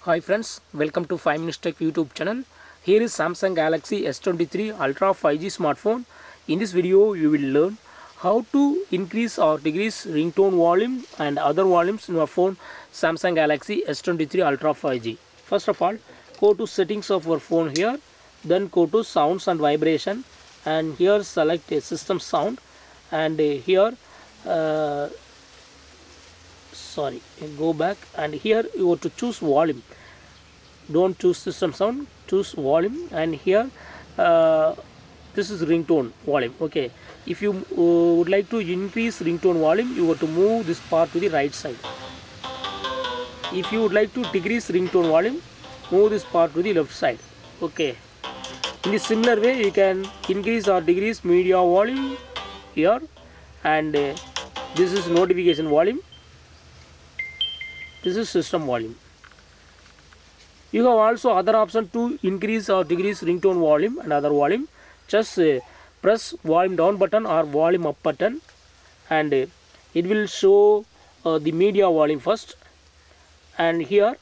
Hi friends, welcome to 5 Minutes Tech YouTube channel. Here is Samsung Galaxy S23 Ultra 5G smartphone. In this video, you will learn how to increase or decrease ringtone volume and other volumes in your phone Samsung Galaxy S23 Ultra 5G. First of all, go to settings of your phone here, then go to sounds and vibration, and here select a system sound, and here go back, and here you have to choose volume. Don't choose system sound, choose volume, and here this is ringtone volume. Okay, if you would like to increase ringtone volume, you have to move this part to the right side. If you would like to decrease ringtone volume, move this part to the left side. Okay, in the similar way you can increase or decrease media volume here, and this is notification volume, this is system volume. You have also other option to increase or decrease ringtone volume and other volume. Just press volume down button or volume up button, and it will show the media volume first. And here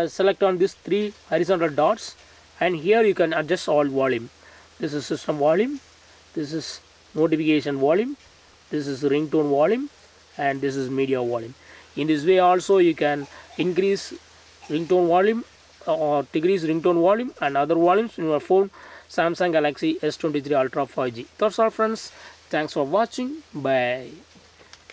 select on these three horizontal dots, and here you can adjust all volume. This is system volume, this is notification volume, this is ringtone volume, and this is media volume. In this way also you can increase ringtone volume or decrease ringtone volume and other volumes in your phone Samsung Galaxy S23 Ultra 5G. That's all friends. Thanks for watching. Bye.